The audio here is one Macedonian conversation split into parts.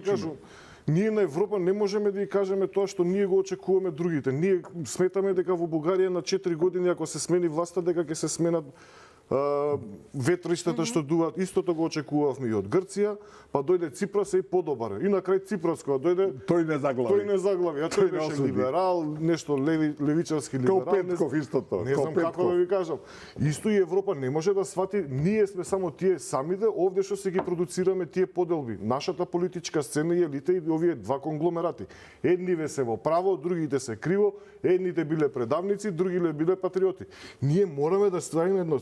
кажувам. Ние на Европа не можеме да ја кажеме тоа што ние го очекуваме другите. Ние сметаме дека во Бугарија на 4 години ако се смени власта дека ќе се сменат ветриштата што дуваат, истото го очекувавме и од Грција, па дојде Ципрас и подобар. И на крај Ципрас кога дојде тој не заглави, а тој беше либерал, нешто левичарски либерал. Као Петков истото. Не знам како да ви кажам. Исто и Европа не може да свати, ние сме само тие самите овде што се ги продуцираме тие поделби. Нашата политичка сцена и елита и овие два конгломерати. Едниве се во право, другите се криво, едните биле предавници, другите биле патриоти. Ние мораме да ставиме едно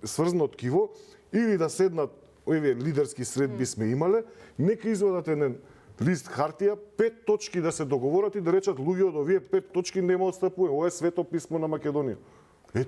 сврзно ткиво или да седнат овие лидерски средби сме имале, нека извадат еден лист хартија, 5 точки да се договорат и да речат луѓе од овие 5 точки нема отстапување. Ова е свето писмо на Македонија.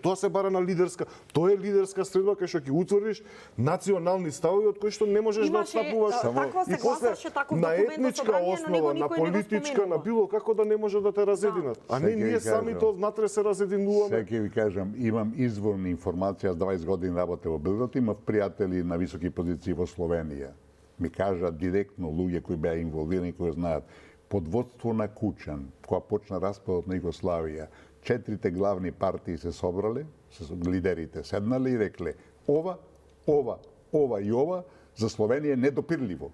Тоа се бара на лидерска, тоа е лидерска средба кај што ќе утврдиш национални ставови од кои што не можеш да отстапуваш. И после на етничка основа, на политичка, на било како да не може да те разединат. А не ние самите внатре се разединуваме. Сега ќе ви кажам, имам изворна информација, 20 години работев во Белград, имав пријатели на високи позиции во Словенија. Ми кажат директно луѓе кои беа инволвирани, кои знаат, под водство на Кучан, кога почна распадот на Југославија, 4 главни партии се собрале, лидерите седнале и рекле ова и ова за Словенија е недопирливо.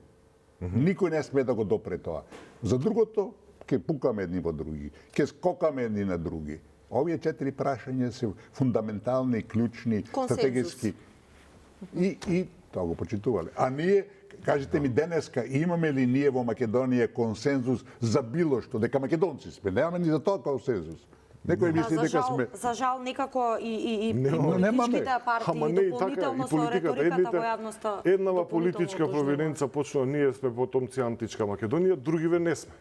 Никој не сме да го допре тоа. За другото, ќе пукаме едни во други, ќе скокаме едни на други. Овие 4 прашања се фундаментални, клучни, стратегиски. И тоа го почитувале. А ние, кажете ми денеска, имаме ли ние во Македонија консензус за било што, дека македонци сме? Немаме ни за тоа консензус. Некој мисли дека сме... За жал некако и политичките партии дополнително со реториката во јавноста. Еднава политичка провиненца почнува, ние сме потомци античка Македонија, другиве не сме.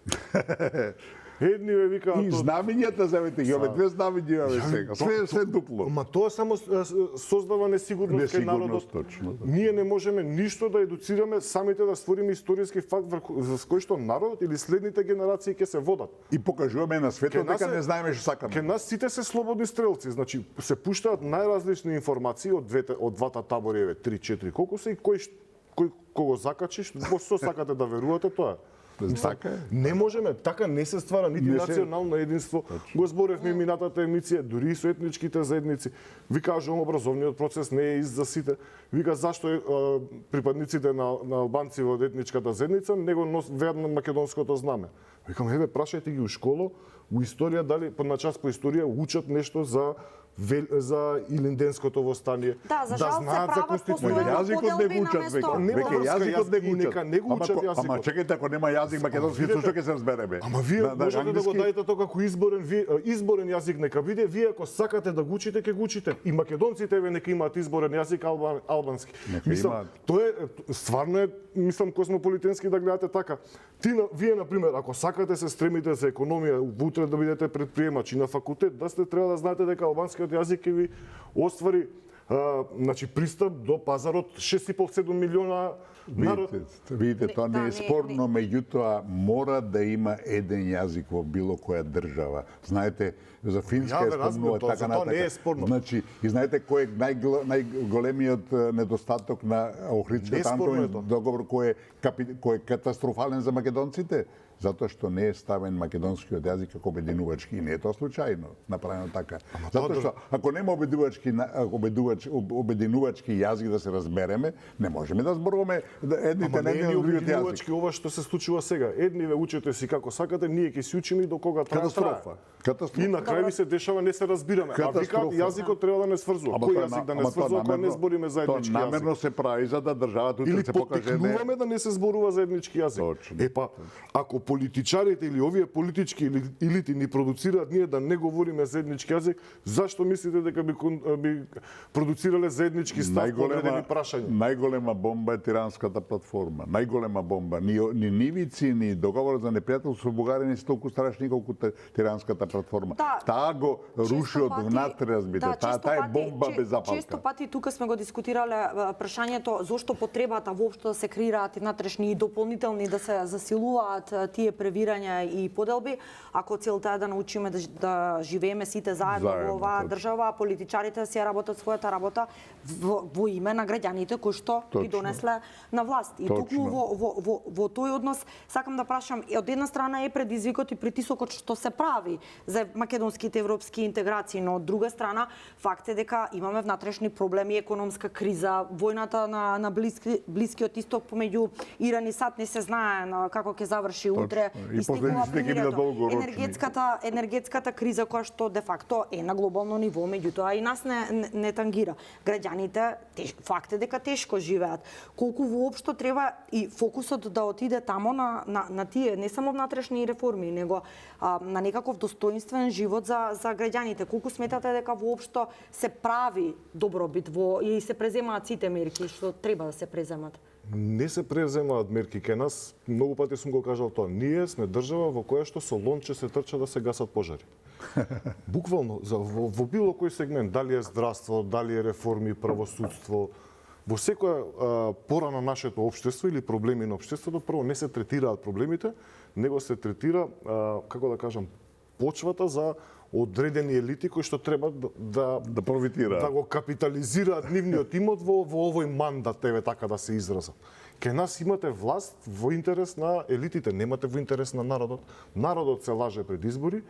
Едниве викаат... И знамењата завете ги, овие две знамења имаме сега. Све дупло. Ма тоа само создава несигурност кај народот. Точно. Ние не можеме ништо да едуцираме, самите да створиме историски факт за кој што народот или следните генерации ќе се водат. И покажуваме на светот дека не знаеме што сакаме. Ке нас сите се слободни стрелци, значи се пуштаат најразлични информации од двата табори, 3-4 колку се и кој кого закачиш, во што сакате да верувате тоа. Не можеме, така не се ствара нити национално единство. Го зборевме минатата емисија, дури и со етничките заедници. Ви кажувам, образовниот процес не е за сите. Вика зашто припадниците на албанци во етничката заедница не го носат на македонското знаме. Викам, еве, прашајте ги у школа, у историја, дали на час по историја учат нешто за Илинденското востание. Да, за жал се прават постојано поделби на место. Веќе јазикот не го учат јазикот. Ама чекајте, ако нема јазик македонски, што ќе се разбереме? Ама вие можете да го дадете тоа како изборен јазик нека биде, вие ако сакате да го учите, ќе го учите. И македонците еве нека имаат изборен јазик албански. Мислам, тоа е стварно мислам космополитенски да гледате така. Вие на пример, ако сакате се стремите за економија, утре да бидете предприемачи на факултет, да сте треба да знаете дека албанскиот јазик ќе ви оствари пристап до пазарот 6,5-7 милиона народ. Видите, тоа не е спорно, меѓутоа мора да има еден јазик во било која држава. Знаете, за Финска е спорно така натака. Значи, и знаете кој е најголемиот недостаток на Охридско-Тамковиот договор кој е катастрофален за македонците? Затоа што не е ставен македонскиот јазик како обединувачки и не е тоа случајно направено така. Затоа што ако нема обединувачки јазик да се разбереме, не можеме да зборуваме едните на едниот другиот јазик. Ова што се случува сега, едниве учете си како сакате, ние ќе си учиме до кога трае. Катастрофа. И на крај ви се дешава не се разбираме. А викаат јазикот треба да не сврзува. Кој јазик да не сврзува кога не збориме заеднички јазик? Тоа намерно се прави за да државата утре се покаже не. Или поттикнуваме да не се зборува заеднички јазик. Епа, ако политичарите или овие политички елити ни продуцираат ние да не говориме заеднички јазик, зашто мислите дека би продуцирале заеднички став по одредени прашања? Најголема бомба е Тиранската платформа. Најголема бомба. Ни нивици, ни договорот за непријателство со Бугарија не се толку страшни колку Тиранската платформа. Таа го руши од внатре, разбите. Таа е бомба без запалка. Често пати тука сме го дискутирале прашањето зошто потребата воопшто да се креираат внатрешни и дополнителни да се засилуваат тие превирања и поделби, ако целта е да научиме да живееме сите заедно во оваа држава, политичарите си работат својата својата работа во име на граѓаните кои што ги донесле на власт. И токму во тој однос сакам да прашам, од една страна е предизвикот и притисокот што се прави за македонските европски интеграции, но од друга страна факт е дека имаме внатрешни проблеми, економска криза, војната на Блискиот исток помеѓу Иран и САД не се знае како ќе заврши утре, истекува примирието. Енергетската криза која што де факто е на глобално ниво, меѓутоа и нас не тангира. Граѓаните факт е дека тешко живеат. Колку воопшто треба и фокусот да отиде тамо на тие не само внатрешни реформи, него на некаков достоинствен живот за граѓаните. Колку сметате дека воопшто се прави добробит и се преземаат сите мерки што треба да се преземат? Не се преземаат мерки кај нас, многу пати сум го кажал тоа. Ние сме држава во која што со лонче се трча да се гасат пожари. Буквално во било кој сегмент, дали е здравство, дали е реформи, правосудство, во секоја пора на нашето општество или проблеми на општеството, прво не се третираат проблемите, него се третира, како да кажам, почвата за одредени елити кои што треба да профитираат, да го капитализираат нивниот имот во овој мандат, еве така да се изразам. Кај нас имате власт во интерес на елитите, немате во интерес на народот. Народот се лаже пред избори,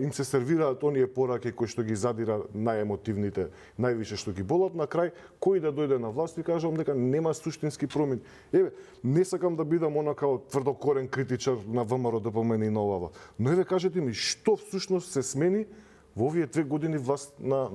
им се сервираат оние пораки кои што ги задира најемотивните, највише што ги болат, на крај кој да дојде на власт и кажам дека нема суштински промени. Еве, не сакам да бидам онака тврдокорен критичар на ВМРО ДПМН и на ова, но еве кажете ми што всушност се смени во овие 2 години власт на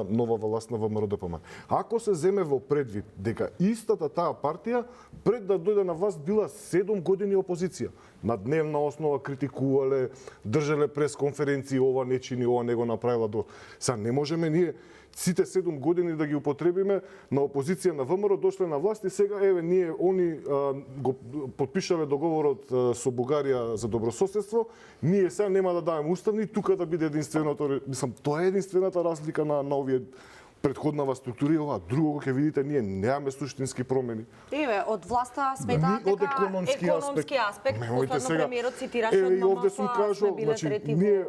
нова власт на ВМРО ДПМН. Ако се земе во предвид дека истата таа партија пред да дојде на власт била 7 години опозиција, на дневна основа критикувале, држале пресконференции, ова не чини, ова не го направила до. Са не можеме ние сите 7 години да ги употребиме на опозиција на ВМРО, дошле на власт и сега еве ние они го потпишале договорот со Бугарија за добрососедство, ние сега нема да даваме уставни, тука да биде единственото, мислам, тоа е единствената разлика на овие претходнава структура и ова. Друго ќе видите, ние немаме суштински промени. Еве, од власта сметаат дека економски аспект, последно премиерот цитираше од овде сум кажал, значи ние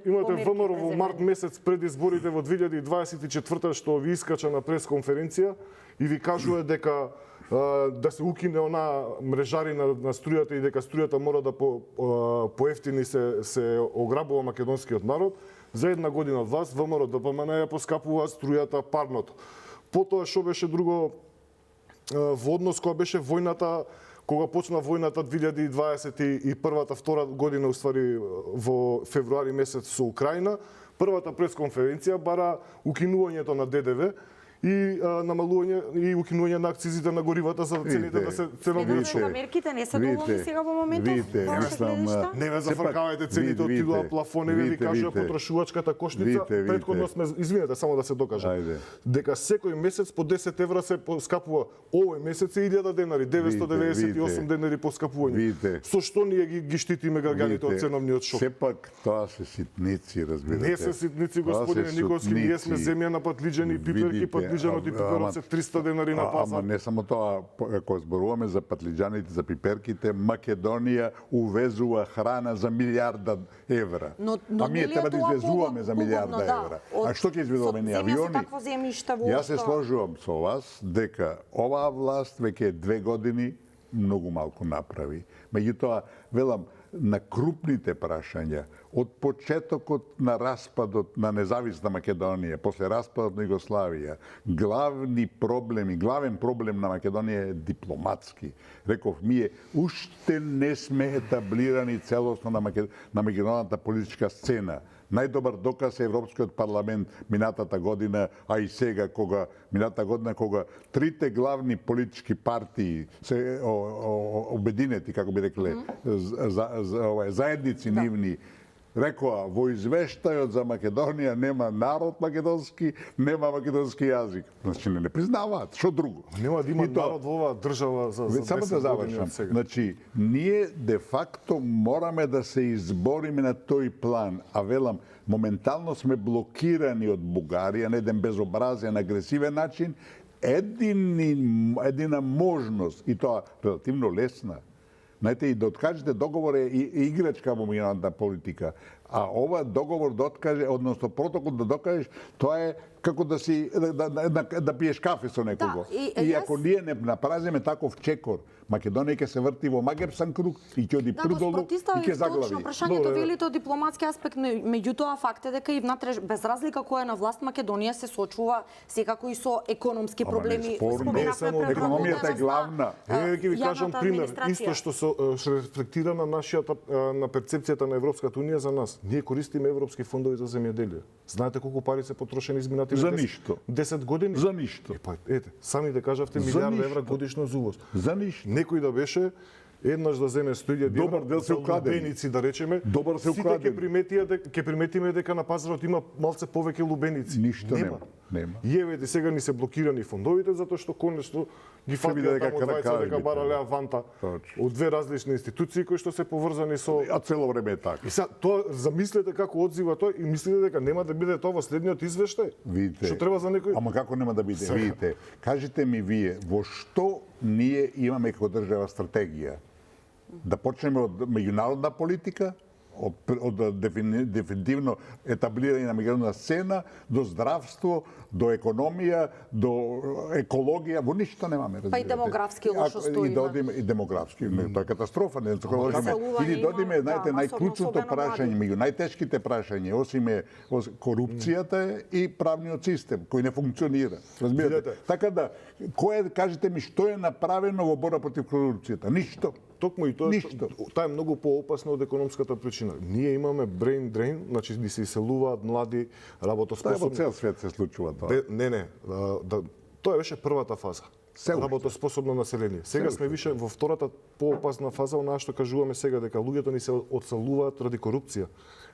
имате ВМРО во март месец пред изборите во 2024 што ви искача на пресконференција и ви кажува дека да се укине она мрежарина на струјата и дека струјата мора да поевтини се ограбува македонскиот народ. За една година од вас, ВМРО ДПМН ја поскапува струјата, парното. Потоа што беше друго во однос кога беше војната, кога почна војната 2021-та, втора година уствари во февруари месец со Украина, првата пресконференција бара укинувањето на ДДВ и намалување и укинување на акцизите на горивата за цените да се ценовират. Мерките не се доволни сега во моментов. Не ме зафркавајте, цените отидоа плафоневи, ви кажува потрошувачката кошница. Претходно сме, извинете, само да се докажа, дека секој месец по 10 евра се поскапува. Овој месец е 1000 денари, 998 денари поскапување. Со што ние ги штитиме граѓаните од ценовниот шок? Сепак тоа се ситници, разбирате. Не се ситници, господине Николски, ние сме земја на патлиџани, пиперки, патлиџанот и пиперот се 300 денари на пазар. Ама не само тоа, кога зборуваме за патлиџаните, за пиперките, Македонија увезува храна за милиарда евра. А ние треба да извезуваме за милиарда евра. А што ќе извезуваме ние, авиони? Јас се сложувам со вас дека оваа власт веќе 2 години многу малку направи. Меѓутоа, велам, на крупните прашања, од почетокот на распадот на независна Македонија, после распадот на Југославија, главен проблем на Македонија е дипломатски. Реков, ние уште не сме етаблирани целосно на меѓународната политичка сцена. Најдобар доказ е Европскиот парламент минатата година, а и сега минатата година кога трите главни политички партии се обединети, како би рекле, заедници нивни, рекоа, во извештајот за Македонија нема народ македонски, нема македонски јазик. Значи не признаваат, што друго? Нема да има народ во оваа држава за 10 само да завршам. Значи, ние де факто мораме да се избориме на тој план, а велам, моментално сме блокирани од Бугарија на еден безобразен, агресивен начин, едина можност, и тоа релативно лесна, знаете, и да откажете договор е играчка во меѓународната политика, А ова договор да откаже, односно протокол да докажеш, тоа е како да си да пиеш кафе со некого. И ако ние не направиме таков чекор, Македонија ќе се врти во магепсан круг и ќе оди придолу и ќе заглави. Точно прашањето велите од дипломатски аспект, меѓутоа факт е дека и внатре без разлика која е на власт Македонија се сочува секако и со економски проблеми. Економијата е главна. Ќе ви кажам пример, исто што се рефлектира на на перцепцијата на Европската унија за нас. Ние користиме европски фондови за земјоделие. Знаете колку пари се потрошени изминатите за ништо. 10 години? За ништо. Ете, сами да кажавте милиарди евра годишно за увоз. За ништо. Некој да беше еднаш да земе 100.000 добар дел се украдени. Лубеници, да речеме. Добар се украдени. Ќе приметиме дека на пазарот има малце повеќе лубеници. Ништо нема. И еве сега ни се блокирани фондовите затоа што конечно ги фатија таму двајца дека баралеа ванта од две различни институции кои што се поврзани со. А цело време е така. И сега тоа замислете како одзива тој и мислите дека нема да биде тоа следниот извештај. Видите. Што треба за некој? Ама како нема да биде? Видите. Кажете ми вие, во што ние имаме како држава стратегија? Да почнеме од меѓународна политика, од дефинитивно етаблирање на меѓународна сцена, до здравство, до економија, до екологија, во ништо немаме, разбирате. Па и демографски лошо стои. И да одиме и демографски, тоа е катастрофа, не или да одиме, знаете, најклучното прашање, меѓу најтешките прашања, осим корупцијата и правниот систем кој не функционира. Разбирате? Така да, кажете ми што е направено во борба против корупцијата? Ништо. Токму и тоа е многу поопасно од економската причина. Ние имаме brain drain, значи ни се иселуваат млади работоспособни. Тоа во цел свет се случува тоа. Тоа беше првата фаза. Работоспособно население. Сега сме више во втората поопасна фаза, онаа што кажуваме сега дека луѓето ни се одселуваат ради корупција.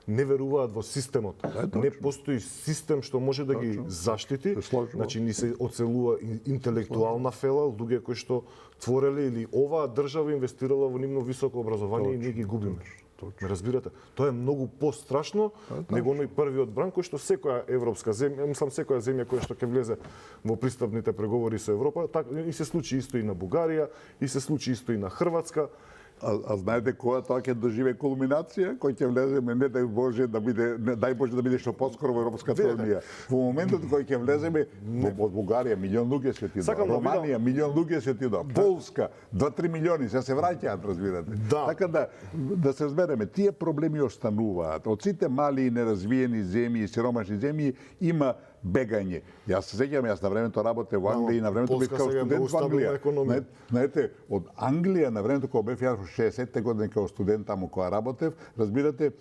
Не веруваат во системот. Не постои систем што може да ги заштити. Значи ни се одселува интелектуална фела, луѓе кои што твореле или оваа држава инвестирала во нивно високо образование и ние ги губиме. Ме разбирате? Тоа е многу пострашно него оној првиот бран кој што секоја европска земја, мислам секоја земја која што ќе влезе во пристапните преговори со Европа, така и се случи исто и на Бугарија, и се случи исто и на Хрватска. А знаете која тоа ќе доживе кулминација, кој ќе влеземе, не дај Боже да биде што поскоро во Европската унија. Во моментот кој ќе влеземе во Бугарија милион луѓе се отидоа, Романија милион луѓе се отидоа, Полска 2-3 милиони се враќаат, разбирате. Така да се разбереме, тие проблеми остануваат. Од сите мали и неразвиени земји и сиромашни земји има бегање. Јас се сеќавам, јас на времето работев во Англија и на времето бев као студент во Англија. Знаете, од Англија на времето кога бев јас во 60-те години као студент таму кога работев, разбирате,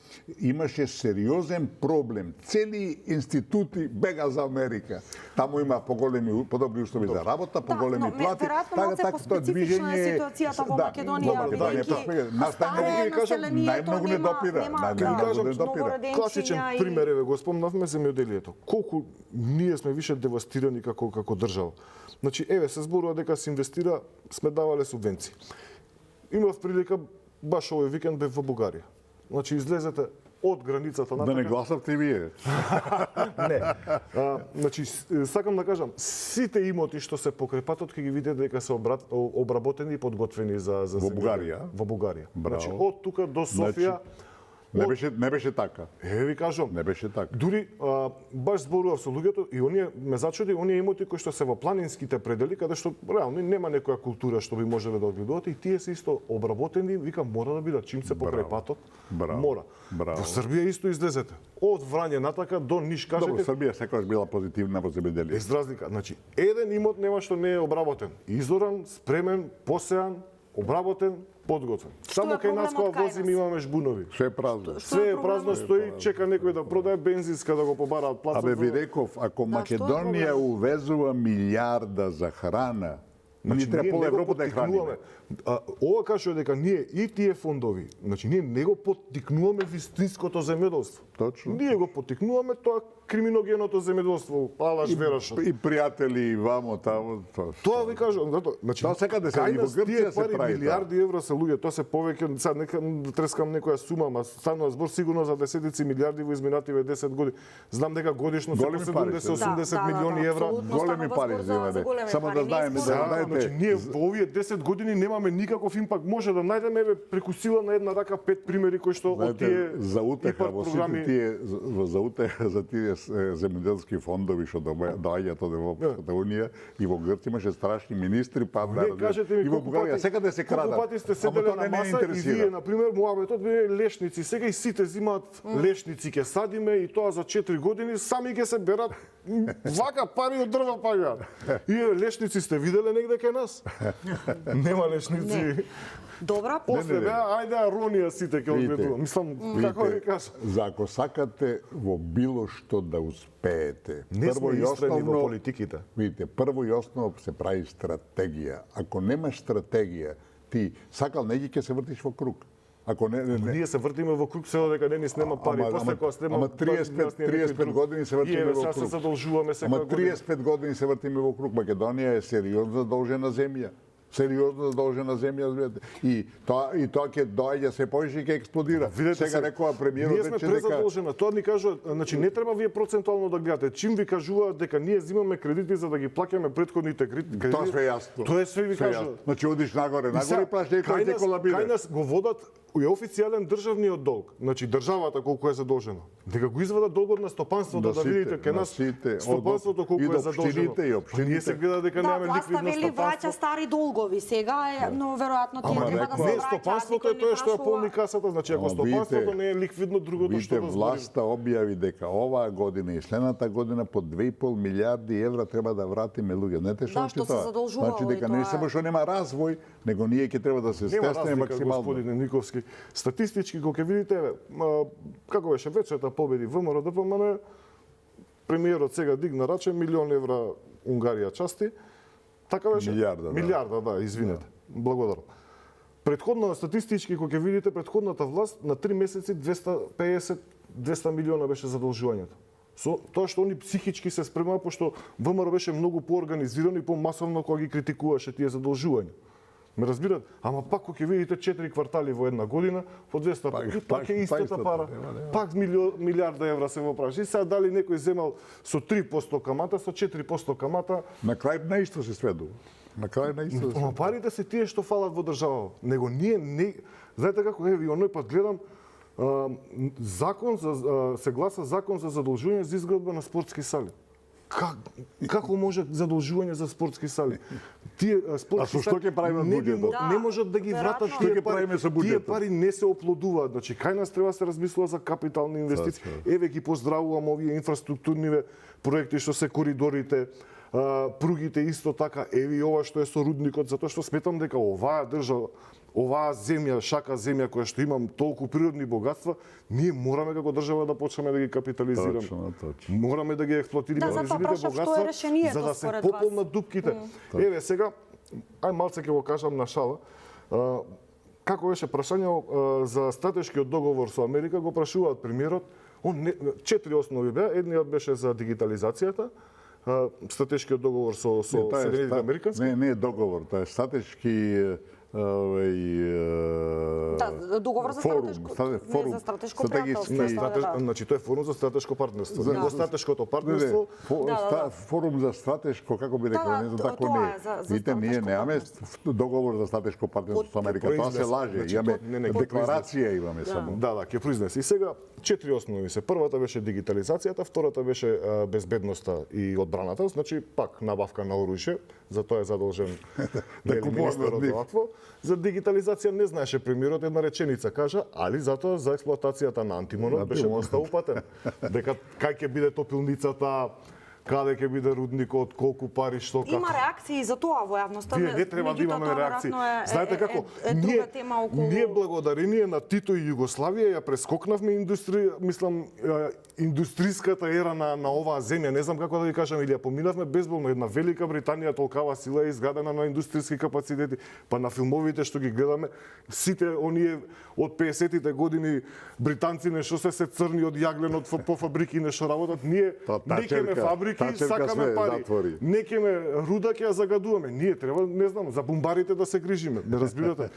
имаше сериозен проблем. Цели институти бега за Америка. Таму има подобри услови за работа, поголеми плати. Така тоа движење ситуацијата во Македонија најмногу не допира. Класичен пример е го спомнавме земјоделието. Колку ние сме више девастирани како држава. Значи, еве, се зборува дека се инвестира, сме давале субвенции. Имав прилика, баш овој викенд бев во Бугарија. Значи, излезете од границата натака. Да не гласавте и вие. Не. Значи, сакам да кажам, сите имоти што се покрај патот ќе ги видите дека се обработени и подготвени за во Бугарија. Во Бугарија. Значи, од тука до Софија. Не беше така. Ви кажам. Не беше така. Дури баш зборував со луѓето и оние ме зачуди, оние имоти кои што се во планинските предели, каде што реално нема некоја култура што би можеле да одгледуваат и тие се исто обработени, викам мора да бидат чим се покрај патот. Мора. Во Србија исто излезете. Од Врање натака до Ниш, кажете. Добро, Србија секогаш била позитивна во земјоделие. Без разлика. Значи, еден имот нема што не е обработен. Изоран, спремен, посеан, обработен, подготвен. Само кај нас кога возиме имаме жбунови. Све е празно. Све е празно, стои, чека некој да продае бензинска да го побараат плацот. Абе ви реков, ако Македонија увезува милиарда за храна, ни треба пола Европа да ја храниме. Ова кажува дека ние и тие фондови, значи ние не го поттикнуваме вистинското земјоделство. Точно. Ние го поттикнуваме тоа криминогеното земјоделство, алаш верашот. И пријатели вамо таму. Тоа ви кажувам, затоа, значи тоа секаде се и во Грција се прави. Милиарди евра се луѓе, тоа се повеќе, сега нека трескам некоја сума, ама станува збор сигурно за десетици милиарди во изминативе 10 години. Знам дека годишно се по 70-80 милиони евра. Големи пари земеде. Само да знаеме Значи ние во овие 10 години немаме никаков импакт. Може да најдеме преку сила на една рака 5 примери кои што од тие за утеха во сите тие за утеха за тие земјоделски фондови што доаѓаат од Европската унија и во Грција имаше страшни министри и во Бугарија секаде се крадат. Колку пати сте седеле на маса и вие на пример муабетот биле лешници. Сега и сите зимаат лешници ќе садиме и тоа за 4 години сами ќе се берат вака пари од дрва паѓаат. И лешници сте виделе негде кај нас? Нема лешници. Добра. После ајде ронија сите ќе одбедува. Мислам, како ви кажа? За ако сакате во било што да успеете, не сме истрени во политиките. Видите, прво и основно се прави стратегија. Ако немаш стратегија, ти сакал неги ќе се вртиш во круг. Ако ние се вртиме во круг се дека не ни снема пари, после кога снема 35 години се вртиме во круг. Се задолжуваме секоја година. 35 години се вртиме во круг. Македонија е сериозно задолжена земја. Сериозно задолжена земја, и тоа ќе доаѓа се повеќе и ќе експлодира. Сега рекоа премиерот ние сме презадолжена. Тоа ни кажува, значи не треба вие процентуално да гледате. Чим ви кажуваат дека ние земаме кредити за да ги плаќаме претходните кредити. Тоа све јасно. Тоа све ви кажуваат. Значи одиш нагоре плаќај и тој ќе колабира. Кај нас го водат е официјален државниот долг. Значи државата колку е задолжена. Дека го извадат долгот на стопанството да видите кај нас стопанството колку е задолжено. Ние се гледа дека немаме ликвидност враќа стари долгови. Сега е, но веројатно тие треба да се враќаат. Стопанството е тоа што ја полни касата. Значи ако стопанството не е ликвидно, другото што да зборим. Власта објави дека оваа година и следната година по 2,5 милиарди евра треба да вратиме луѓе. Знаете што се задолжувало? Значи дека не само што нема развој, него ние ќе треба да се стеснеме максимално. Господине Никовски, статистички кога ќе видите како беше вечерта победи ВМРО ДПМН, премиерот сега дигна раче €1.000.000 Унгарија части. Така беше? Милиарда, да, извинете. Благодарам. Предходна статистички кога ќе видите предходната власт на 3 месеци 250-200 милиона беше задолжувањето. Со тоа што они психички се спремаа пошто ВМРО беше многу поорганизирано и помасовно кога ги критикуваше тие задолжувања. Ме разбират? Ама пак кога ќе видите 4 квартали во една година по 200 и пак е истата пара. Пак милиарда евра се во праш. И сега дали некој земал со 3% камата, со 4% камата, на крај на исто се сведува. На крај на исто. Ама парите се тие што фалат во држава. Него ние не знаете како еви оној пат гледам закон за се гласа закон за задолжување за изградба на спортски сали. Како може задолжување за спортски сали? Тие спортски сали ќе правиме буџетот? Не можат да ги вратат тие пари. Тие пари не се оплодуваат. Значи кај нас треба да се размислува за капитални инвестиции. Еве ги поздравувам овие инфраструктурни проекти што се коридорите, пругите исто така, еви ова што е со рудникот, затоа што сметам дека оваа држава, оваа земја, шака земја која што имам толку природни богатства, ние мораме како држава да почнеме да ги капитализираме. Точно. Мораме да ги експлоатираме природните богатства за да се пополнат дупките. Еве сега, ај малце ќе го кажам на шала. Како беше прашање за стратешкиот договор со Америка, го прашуваат премиерот. Он 4 основи беа, едниот беше за дигитализацијата, стратешкиот договор со Соединетите Американски. Не е договор, тоа е стратешки договор за стратешко пријателство. Значи тоа е форум за стратешко партнерство. Во стратешкото партнерство, форум за стратешко, како би рекол, не знам тако не. Видите, ние немаме договор за стратешко партнерство со Америка. Тоа се лаже. Имаме декларација имаме само. Да, ќе произнесе. И сега 4 основи се. Првата беше дигитализацијата, втората беше безбедноста и одбраната, значи пак набавка на оружје, за тоа е задолжен министерот овакво. За дигитализација не знаеше премиерот, една реченица кажа, али затоа за експлоатацијата на антимонот беше доста упатен. Дека кај ќе биде топилницата, каде ќе биде рудникот, колку пари, што како. Има реакции за тоа во јавноста. Вие не треба да имаме реакции. Знаете како? Ние благодарение на Тито и Југославија ја прескокнавме индустријската ера на оваа земја. Не знам како да ви кажам, или ја поминавме безболно. Една Велика Британија толкава сила е изградена на индустријски капацитети, па на филмовите што ги гледаме, сите оние од 50-тите години британци нешто се црни од јагленот по фабрики нешто работат. Ние некеме фабрики, сакаме пари. Некеме руда ќе ја загадуваме. Ние треба, не знам, за бумбарите да се грижиме. Не разбирате?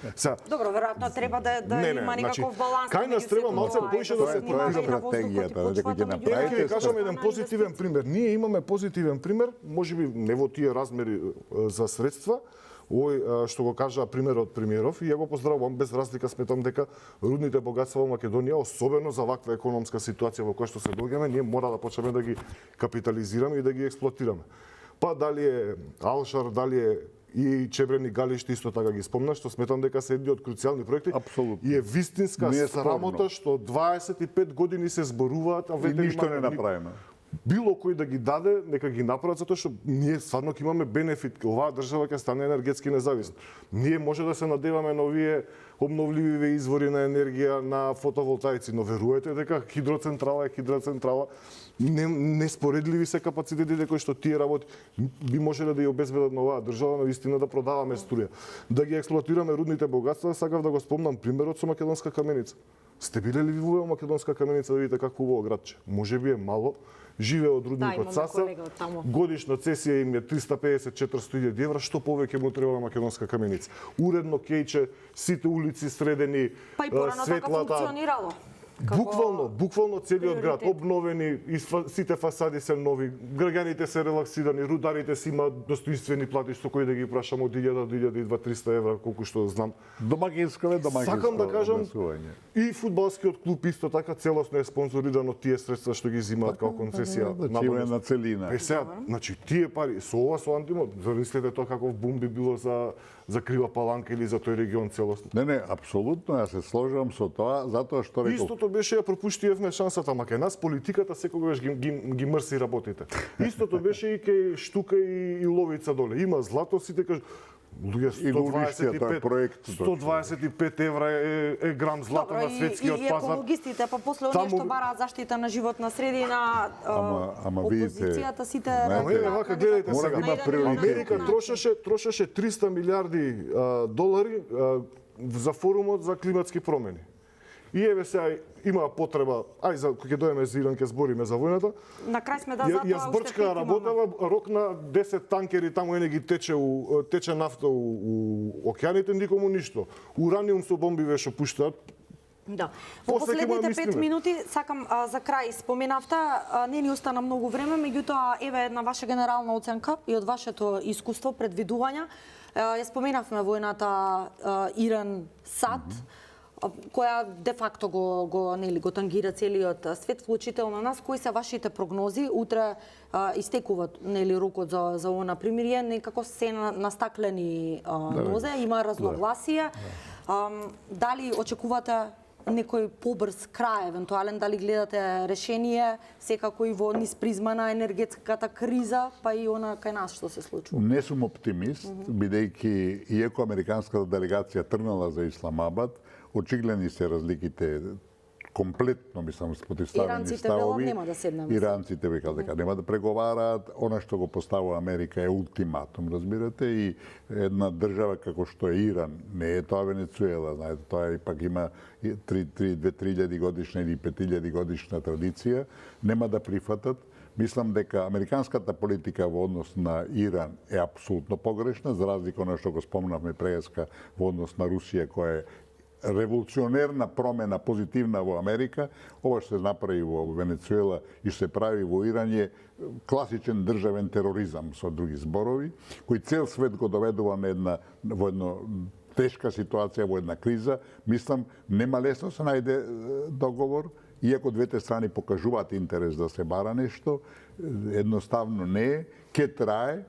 Добро, веројатно треба да има никаков баланс. Кај нас треба малце поише да се стратегијата. Ќе кажам еден позитивен пример. Ние имаме позитивен пример, можеби не во тие размери за средства, овој што го кажа примерот премиеров, и ја го поздравувам, без разлика сметам дека рудните богатства во Македонија, особено за ваква економска ситуација во која што се доаѓаме, ние мора да почнеме да ги капитализираме и да ги експлоатираме. Па дали е Алшар, дали е и Чебрени галишти, исто така ги спомнаш, што сметам дека се едни од круцијални проекти. Апсолутно. И е вистинска Не е срамота спорно. што 25 години се зборуваат, а И ветери ништо не направено. било кој да ги даде, нека ги направат, затоа што ние стварно ќе имаме бенефит. Оваа држава ќе стане енергетски независна. Ние може да се надеваме на овие обновливи извори на енергија, на фотоволтаици, но верувате дека хидроцентрала е хидроцентрала, неспоредливи се капацитетите кои што тие работи би можеле да ја обезбедат на оваа држава, на вистина да продаваме струја, да ги експлоатираме рудните богатства. Сакав да го спомнам примерот со Македонска каменица. Сте биле ли во Македонска каменица да видите како убаво градче? Можеби е мало, живее од рудникот имаме Саса, колега од таму. годишна цесија им е 350-400 евра, што повеќе му треба на Македонска каменица. Уредно кејче, сите улици средени, Па и порано така функционирало. Буквално целиот град приоритет. обновени, сите фасади се нови, граѓаните се релаксирани, рударите си имаат достоинствени плати, што кој да ги прашам од 1000 до 1300 евра, колку што знам. Домаќинско Сакам да кажам, однесување. и фудбалскиот клуб исто така целосно е спонзориран од тие средства што ги взимаат како концесија. Значи има една целина. Сега, значи тие пари со ова со антимод, замислете тоа каков бум би било за Крива Паланка или за тој регион целосно. Не, апсолутно, јас се сложам со тоа, затоа што реков, Истото беше ја пропуштиевме шансата, ма кај нас политиката секогаш ги мрси работите. Истото беше и кај Штука и Ловица доле. Има злато, сите кажу, луѓе, И го уништија тој проект, 125 евра е грам злато на светскиот и пазар. екологистите, па после оние Таму- што бараат заштита на животна средина, Ама видите, опозицијата сите знаете, Ама вака гледайте Мора сега. да има приоритети. Америка трошеше 300 милиарди долари за форумот за климатски промени. И еве сега има потреба, ај за кога ќе дојдеме за Иран ќе збориме за војната. На крај сме да Ја затоа збрчка работава, рок на 10 танкери таму ене ги тече нафта у океаните, никому ништо. Ураниум со бомби беше пуштаат. Да. Во После ќе последните го 5 мислиме. минути сакам за крај споменавте, не ни остана многу време, меѓутоа еве една ваша генерална оценка и од вашето искуство, предвидувања. Ја споменавме војната Иран-САД, која де факто го тангира целиот свет, вклучително на нас. Кои се вашите прогнози? Утре истекува рокот за она примирие, некако се на стаклени нозе, има разногласие. Дали очекувате некој побрз крај, евентуален, дали гледате решение, секако и во низ призма на енергетската криза, па и она кај нас што се случува? Не сум оптимист, бидејќи иако американската делегација тргнала за Исламабад, очигледни се разликите комплетно, мислам, спротивставени Иранците велат ставови. нема да седнеме. Иранците векаат дека нема да преговараат. Она што го поставува Америка е ултиматум, разбирате, и една држава како што е Иран, не е тоа Венецуела, знаете, тоа пак има 2-3 годишна или 5000 годишна традиција, нема да прифатат. Мислам дека американската политика во однос на Иран е апсолутно погрешна, за разлика од што го спомнавме преска во однос на Русија, која е револуционерна промена, позитивна во Америка. Ова што се направи во Венецуела и што се прави во Иран е класичен државен тероризам, со други зборови, кој цел свет го доведува во една тешка ситуација, во една криза. Мислам, нема лесно се најде договор, иако двете страни покажуваат интерес да се бара нешто, едноставно не е, ке трае,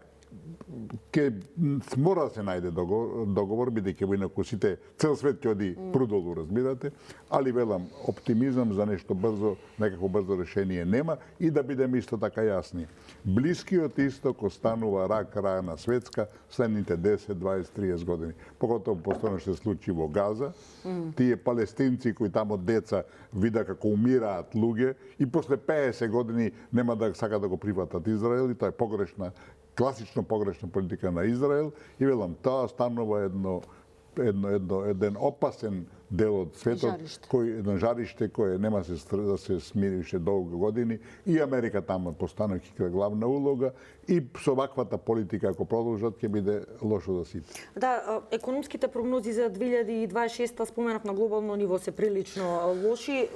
мора да се најде договор, бидејќи во инаку сите, цел свет ќе оди прудолу, разбирате, али велам, оптимизам за нешто брзо, некако брзо решение нема и да бидеме исто така јасни. Блискиот исток останува рак рана светска следните 10, 20, 30 години. Поготово постојано што се случи во Газа, тие палестинци кои тамо деца вида како умираат луѓе и после 50 години нема да сака да го прифатат Израел и тоа е погрешна, класично погрешна политика на Израел и велам, тоа станува едно еден опасен дел од светот, Жариште. едно жариште кое нема да се смири уште долго години, и Америка таму постана главна улога, и со ваквата политика ако продолжат ќе биде лошо за сите. Да, економските прогнози за 2026 споменав на глобално ниво се прилично лоши.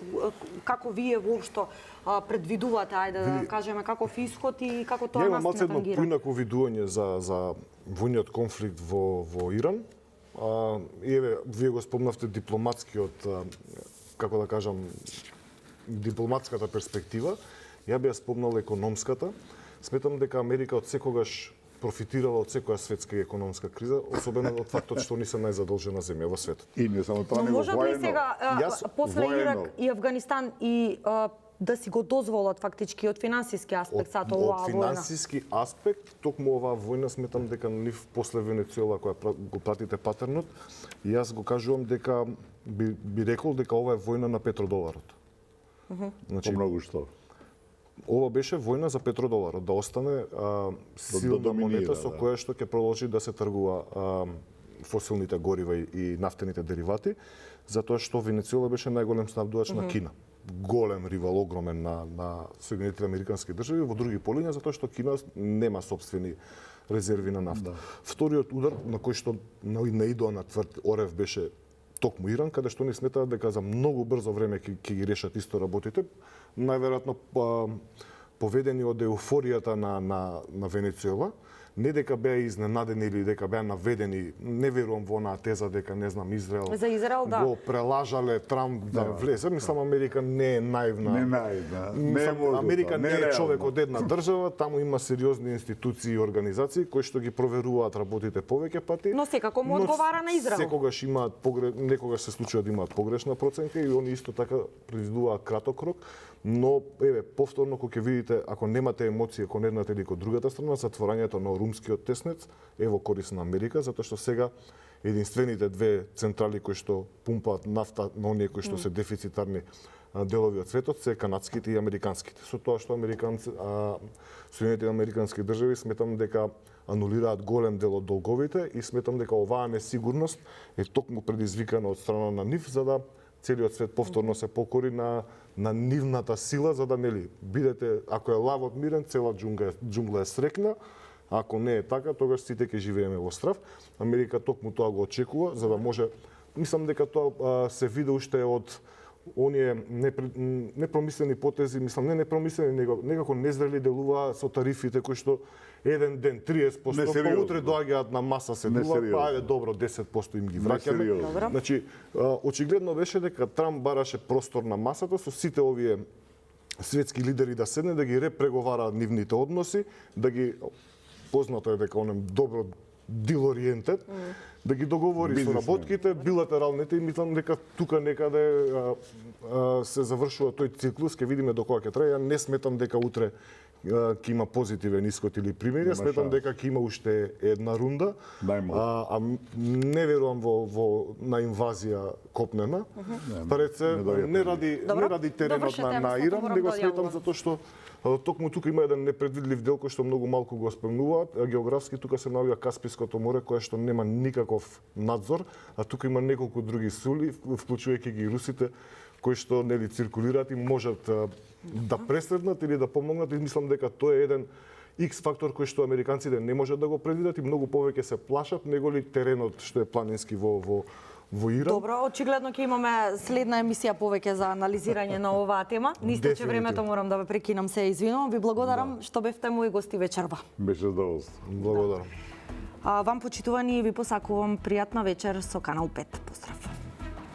Како вие воопшто предвидувате, ајде да кажеме, каков исход и како тоа Има нас малце не едно тангира? поинако видување за војниот конфликт во Иран. Еве, вие го спомнавте дипломатскиот, како да кажам, дипломатската перспектива. Ја би ја спомнал економската. Сметам дека Америка од секогаш профитирала од секоја светска и економска криза, особено од фактот што ни се најзадолжена земја во светот. И не само тоа, Но него можат ли воено. сега, после воено. Ирак и Афганистан и да си го дозволат фактички од финансиски аспект сато оваа Од војна? финансиски аспект, токму оваа војна сметам дека нив после Венецуела која го пратите патернот, и јас го кажувам дека би рекол дека ова е војна на петродоларот. Значи, По многу што. ова беше војна за петродоларот, да остане силна доминира, монета со да. која што ќе продолжи да се тргува фосилните горива и нафтените деривати, затоа што Венецуела беше најголем снабдувач на Кина. Голем ривал, огромен на Соединетите Американски држави во други полиња, затоа што Кина нема сопствени резерви на нафта. Вториот удар на кој што наидоа на тврд орев беше токму Иран, каде што не сметаат дека за многу брзо време ќе ги решат исто работите, најверојатно поведени од еуфоријата на Венецуела, не дека беа изненадени или дека беа наведени, не верувам во онаа теза дека не знам Израел, За Израел, да. го прелажале Трамп да влезе. Мислам Америка не е наивна. Не наивна, не Мислам, може Америка тоа, не е нереално. човек од една држава, таму има сериозни институции и организации кои што ги проверуваат работите повеќе пати. Но секако му одговара на Израел. Секогаш имаат некогаш се случува да имаат погрешна проценка и они исто така предвидуваат краток рок, но еве повторно кога ќе видите ако немате емоции кон едната или кон другата страна, затворањето на Румскиот теснец е во корис на Америка, затоа што сега единствените две централи кои што пумпаат нафта на оние кои што се дефицитарни делови од светот се канадските и американските. Со тоа што Соединетите Американски држави сметам дека анулираат голем дел од долговите и сметам дека оваа несигурност е токму предизвикана од страна на нив за да целиот свет повторно се покори на нивната сила за да нели бидете ако е лавот мирен цела џунгла е срекна. Ако не е така, тогаш сите ќе живееме во страв. Америка токму тоа го очекува, за да може... Мислам дека тоа се види уште од оние непромислени потези, мислам не непромислени, него некако незрели делува со тарифите кои што еден ден 30%, па Несериозно. утре доаѓаат на маса се дува, Несериозно. па ајде добро 10% им ги враќаме. Несериозно. Добро. Значи, очигледно беше дека Трамп бараше простор на масата со сите овие светски лидери да седне, да ги репреговараат нивните односи, да ги познато е дека он е добро дил-ориентед, да ги договори со Бизнесмен. работките, билатералните и мислам дека тука некаде се завршува тој циклус, ќе видиме до кога ќе трае. Ја не сметам дека утре ќе има позитивен исход или примери, Нема сметам шанс. дека ќе има уште една рунда. Најмалку. Не верувам на инвазија копнена. Пред се не доаѓа не ради теренот Довршете, на јас Иран, морам него да сметам одјавувам. затоа што токму тука има еден непредвидлив дел кој што многу малку го спомнуваат. Географски тука се наоѓа Каспиското море кое што нема никаков надзор, а тука има неколку други сули, вклучувајќи ги русите, кои што нели циркулираат и можат да пресреднат или да помогнат и мислам дека тоа е еден X фактор кој што американците не можат да го предвидат и многу повеќе се плашат него ли теренот што е планински во Иран. Добро, очигледно ќе имаме следна емисија повеќе за анализирање на оваа тема. Нисте че времето, морам да ве прекинам, се извинувам. Ви благодарам што бевте мои гости вечерва. Беше задоволство. Благодарам. Вам почитувани ви посакувам пријатна вечер со Канал 5. Поздрав.